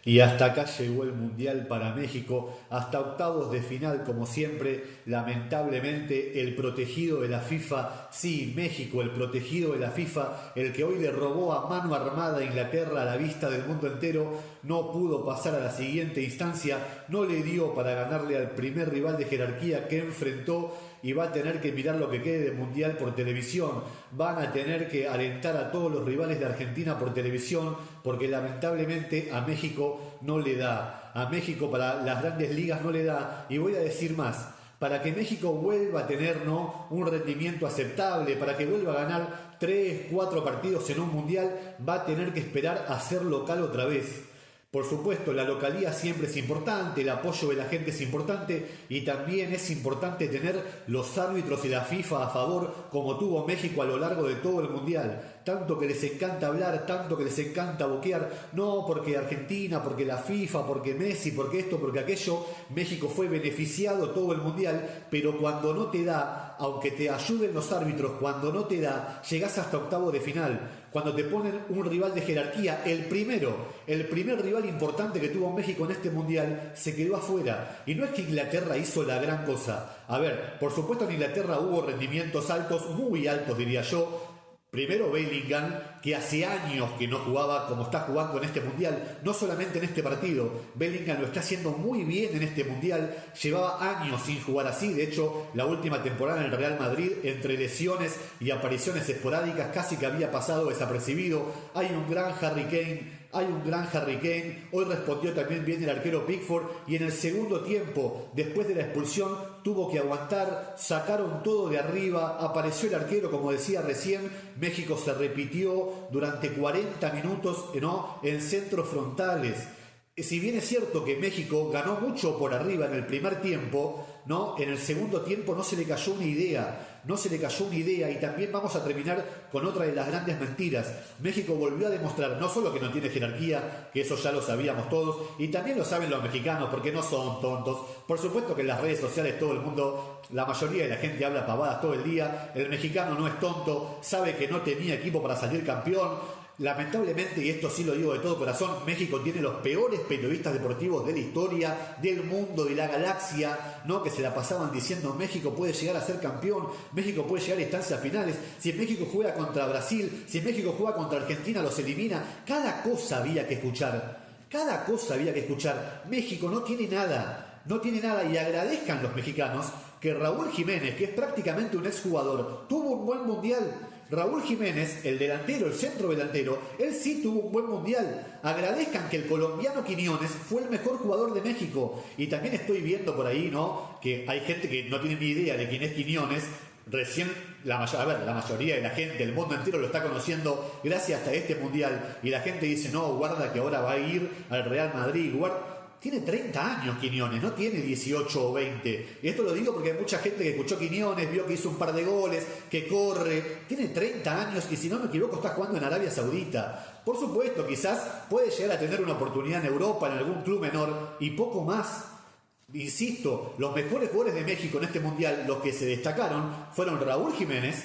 Y hasta acá llegó el Mundial para México, hasta octavos de final como siempre, lamentablemente el protegido de la FIFA, sí, México, el protegido de la FIFA, el que hoy le robó a mano armada a Inglaterra a la vista del mundo entero, no pudo pasar a la siguiente instancia, no le dio para ganarle al primer rival de jerarquía que enfrentó y va a tener que mirar lo que quede de Mundial por televisión, van a tener que alentar a todos los rivales de Argentina por televisión, porque lamentablemente a México no le da, a México para las grandes ligas no le da, y voy a decir más, para que México vuelva a tener, ¿no?, un rendimiento aceptable, para que vuelva a ganar 3, 4 partidos en un Mundial, va a tener que esperar a ser local otra vez. Por supuesto, la localía siempre es importante, el apoyo de la gente es importante y también es importante tener los árbitros y la FIFA a favor, como tuvo México a lo largo de todo el Mundial. Tanto que les encanta hablar, tanto que les encanta boquear, no porque Argentina, porque la FIFA, porque Messi, porque esto, porque aquello. México fue beneficiado todo el Mundial, pero cuando no te da, aunque te ayuden los árbitros, cuando no te da, llegás hasta octavo de final. Cuando te ponen un rival de jerarquía, el primer rival importante que tuvo México en este Mundial, se quedó afuera. Y no es que Inglaterra hizo la gran cosa. A ver, por supuesto en Inglaterra hubo rendimientos altos, muy altos diría yo. Primero Bellingham, que hace años que no jugaba como está jugando en este Mundial, no solamente en este partido. Bellingham lo está haciendo muy bien en este Mundial, llevaba años sin jugar así, de hecho la última temporada en el Real Madrid, entre lesiones y apariciones esporádicas, casi que había pasado desapercibido. Hay un gran Harry Kane, hoy respondió también bien el arquero Pickford y en el segundo tiempo, después de la expulsión, tuvo que aguantar, sacaron todo de arriba, apareció el arquero, como decía recién, México se repitió durante 40 minutos, ¿no?, en centros frontales. Si bien es cierto que México ganó mucho por arriba en el primer tiempo, ¿no?, en el segundo tiempo no se le cayó una idea, y también vamos a terminar con otra de las grandes mentiras. México volvió a demostrar no solo que no tiene jerarquía, que eso ya lo sabíamos todos, y también lo saben los mexicanos porque no son tontos. Por supuesto que en las redes sociales todo el mundo, la mayoría de la gente habla pavadas todo el día, el mexicano no es tonto, sabe que no tenía equipo para salir campeón. Lamentablemente, y esto sí lo digo de todo corazón, México tiene los peores periodistas deportivos de la historia, del mundo, de la galaxia, ¿no?, que se la pasaban diciendo México puede llegar a ser campeón, México puede llegar a instancias finales, si México juega contra Brasil, si México juega contra Argentina los elimina. Cada cosa había que escuchar, México no tiene nada, y agradezcan los mexicanos que Raúl Jiménez, que es prácticamente un exjugador, tuvo un buen Mundial. Raúl Jiménez, el delantero, el centro delantero, él sí tuvo un buen Mundial. Agradezcan que el colombiano Quiñones fue el mejor jugador de México. Y también estoy viendo por ahí, ¿no?, que hay gente que no tiene ni idea de quién es Quiñones. Recién, la mayoría de la gente, el mundo entero lo está conociendo gracias a este Mundial. Y la gente dice, no, guarda que ahora va a ir al Real Madrid, Tiene 30 años Quiñones, no tiene 18 o 20. Y esto lo digo porque hay mucha gente que escuchó Quiñones, vio que hizo un par de goles, que corre. Tiene 30 años y si no me equivoco está jugando en Arabia Saudita. Por supuesto, quizás puede llegar a tener una oportunidad en Europa, en algún club menor y poco más. Insisto, los mejores jugadores de México en este Mundial, los que se destacaron, fueron Raúl Jiménez,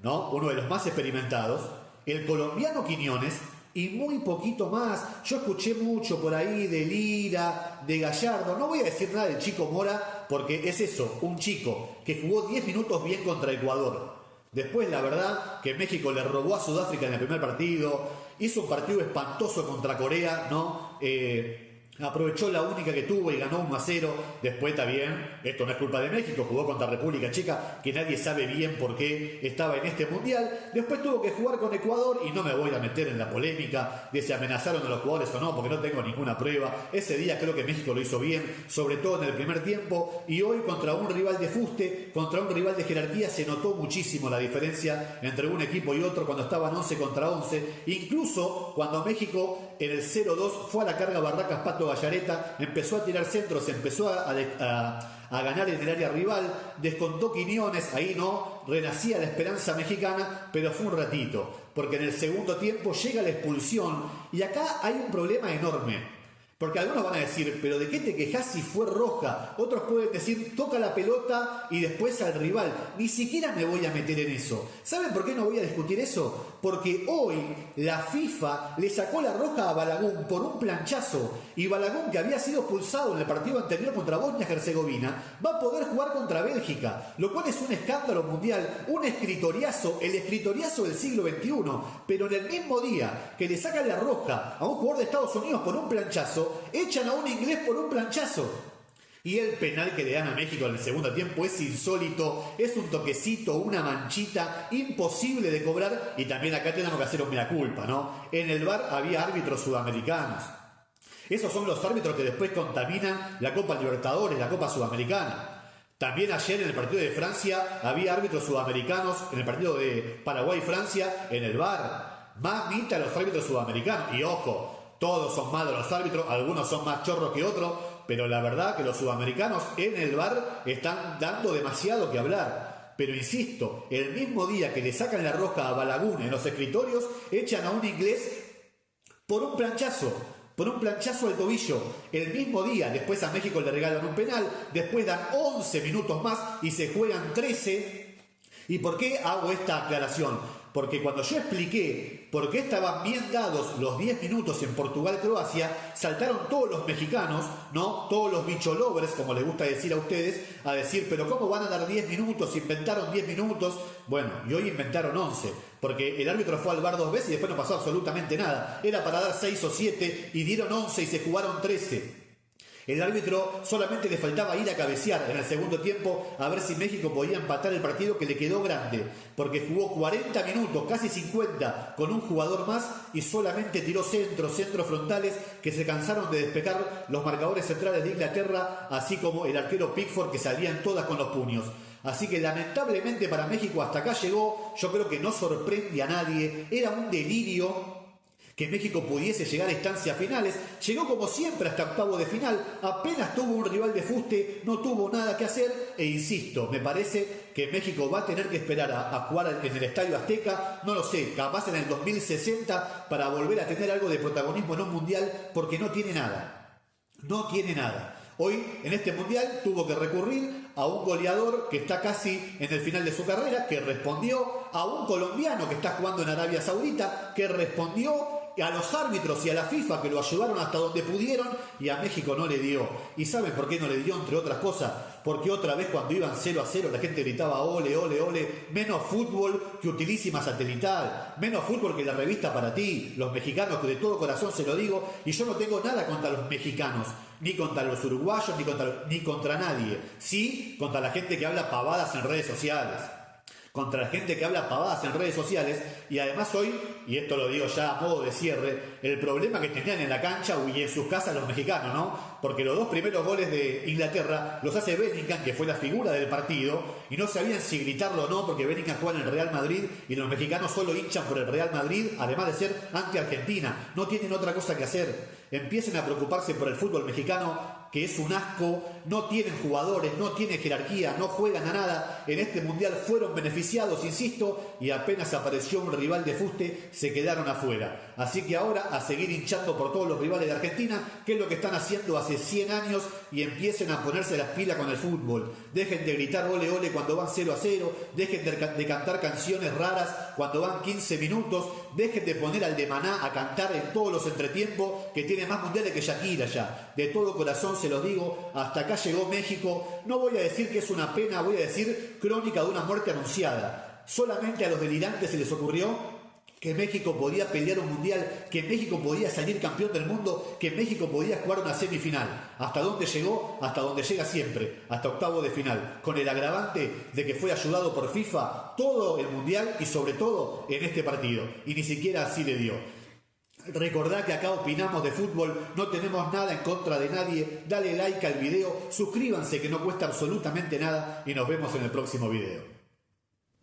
¿no?, uno de los más experimentados, el colombiano Quiñones, y muy poquito más. Yo escuché mucho por ahí de Lira, de Gallardo. No voy a decir nada del Chico Mora, porque es eso, un chico que jugó 10 minutos bien contra Ecuador. Después, la verdad, que México le robó a Sudáfrica en el primer partido, hizo un partido espantoso contra Corea, ¿no? Aprovechó la única que tuvo y ganó 1-0. Después está bien, esto no es culpa de México, jugó contra República Checa, que nadie sabe bien por qué estaba en este Mundial. Después tuvo que jugar con Ecuador y no me voy a meter en la polémica de si amenazaron a los jugadores o no, porque no tengo ninguna prueba. Ese día creo que México lo hizo bien, sobre todo en el primer tiempo, y hoy contra un rival de fuste, contra un rival de jerarquía, se notó muchísimo la diferencia entre un equipo y otro cuando estaban 11 contra 11. Incluso cuando México en el 0-2 fue a la carga Barracas Pato Gallareta, empezó a tirar centros, empezó a ganar en el área rival, descontó Quiñones, ahí no, renacía la esperanza mexicana, pero fue un ratito, porque en el segundo tiempo llega la expulsión, y acá hay un problema enorme. Porque algunos van a decir, pero ¿de qué te quejas si fue roja? Otros pueden decir, toca la pelota y después al rival. Ni siquiera me voy a meter en eso. ¿Saben por qué no voy a discutir eso? Porque hoy la FIFA le sacó la roja a Balagun por un planchazo. Y Balagun, que había sido expulsado en el partido anterior contra Bosnia-Herzegovina, va a poder jugar contra Bélgica. Lo cual es un escándalo mundial, un escritoriazo, el escritoriazo del siglo XXI. Pero en el mismo día que le sacan la roja a un jugador de Estados Unidos por un planchazo, echan a un inglés por un planchazo. Y el penal que le dan a México en el segundo tiempo es insólito, es un toquecito, una manchita, imposible de cobrar. Y también acá tenemos que hacer un mea culpa, ¿no? En el VAR había árbitros sudamericanos. Esos son los árbitros que después contaminan la Copa Libertadores, la Copa Sudamericana. También ayer en el partido de Francia había árbitros sudamericanos, en el partido de Paraguay-Francia, en el VAR. Mamita los árbitros sudamericanos. Y ojo, todos son malos los árbitros, algunos son más chorros que otros, pero la verdad que los sudamericanos en el VAR están dando demasiado que hablar. Pero insisto, el mismo día que le sacan la roja a Balagun en los escritorios, echan a un inglés por un planchazo al tobillo. El mismo día, después a México le regalan un penal, después dan 11 minutos más y se juegan 13. ¿Y por qué hago esta aclaración? Porque cuando yo expliqué por qué estaban bien dados los 10 minutos en Portugal-Croacia, saltaron todos los mexicanos, ¿no? Todos los bicholovers, como les gusta decir a ustedes, a decir, pero ¿cómo van a dar 10 minutos? Inventaron 10 minutos. Bueno, y hoy inventaron 11, porque el árbitro fue al VAR 2 veces y después no pasó absolutamente nada. Era para dar 6 o 7 y dieron 11 y se jugaron 13. El árbitro solamente le faltaba ir a cabecear en el segundo tiempo a ver si México podía empatar el partido, que le quedó grande, porque jugó 40 minutos, casi 50, con un jugador más y solamente tiró centros frontales que se cansaron de despejar los marcadores centrales de Inglaterra, así como el arquero Pickford, que salían todas con los puños. Así que lamentablemente para México hasta acá llegó. Yo creo que no sorprende a nadie, era un delirio que México pudiese llegar a instancias finales. Llegó como siempre hasta octavo de final, apenas tuvo un rival de fuste, no tuvo nada que hacer, e insisto, me parece que México va a tener que esperar a jugar en el Estadio Azteca, no lo sé, capaz en el 2060, para volver a tener algo de protagonismo en un mundial, porque no tiene nada. Hoy, en este mundial, tuvo que recurrir a un goleador que está casi en el final de su carrera, que respondió, a un colombiano que está jugando en Arabia Saudita, que respondió, a los árbitros y a la FIFA, que lo ayudaron hasta donde pudieron, y a México no le dio. ¿Y saben por qué no le dio? Entre otras cosas, porque otra vez cuando iban 0-0 la gente gritaba ole, ole, ole, menos fútbol que Utilísima Satelital, menos fútbol que la revista Para Ti. Los mexicanos, que de todo corazón se lo digo, y yo no tengo nada contra los mexicanos, ni contra los uruguayos, ni contra nadie. Sí, contra la gente que habla pavadas en redes sociales. Y además hoy, y esto lo digo ya a modo de cierre, el problema que tenían en la cancha y en sus casas los mexicanos, ¿no? Porque los dos primeros goles de Inglaterra los hace Bellingham, que fue la figura del partido, y no sabían si gritarlo o no, porque Bellingham juega en el Real Madrid y los mexicanos solo hinchan por el Real Madrid, además de ser anti-Argentina, no tienen otra cosa que hacer. Empiecen a preocuparse por el fútbol mexicano, que es un asco, no tienen jugadores, no tienen jerarquía, no juegan a nada. En este mundial fueron beneficiados, insisto, y apenas apareció un rival de fuste, se quedaron afuera. Así que ahora a seguir hinchando por todos los rivales de Argentina, que es lo que están haciendo hace 100 años, y empiecen a ponerse las pilas con el fútbol. Dejen de gritar ole ole cuando van 0-0, dejen de cantar canciones raras cuando van 15 minutos, dejen de poner al de Maná a cantar en todos los entretiempos, que tiene más mundiales que Shakira ya. De todo corazón se los digo, hasta acá llegó México. No voy a decir que es una pena, voy a decir crónica de una muerte anunciada. Solamente a los delirantes se les ocurrió que México podía pelear un mundial, que México podía salir campeón del mundo, que México podía jugar una semifinal. ¿Hasta dónde llegó? Hasta donde llega siempre, hasta octavo de final, con el agravante de que fue ayudado por FIFA todo el mundial y sobre todo en este partido, y ni siquiera así le dio. Recordá que acá opinamos de fútbol, no tenemos nada en contra de nadie. Dale like al video, suscríbanse, que no cuesta absolutamente nada, y nos vemos en el próximo video.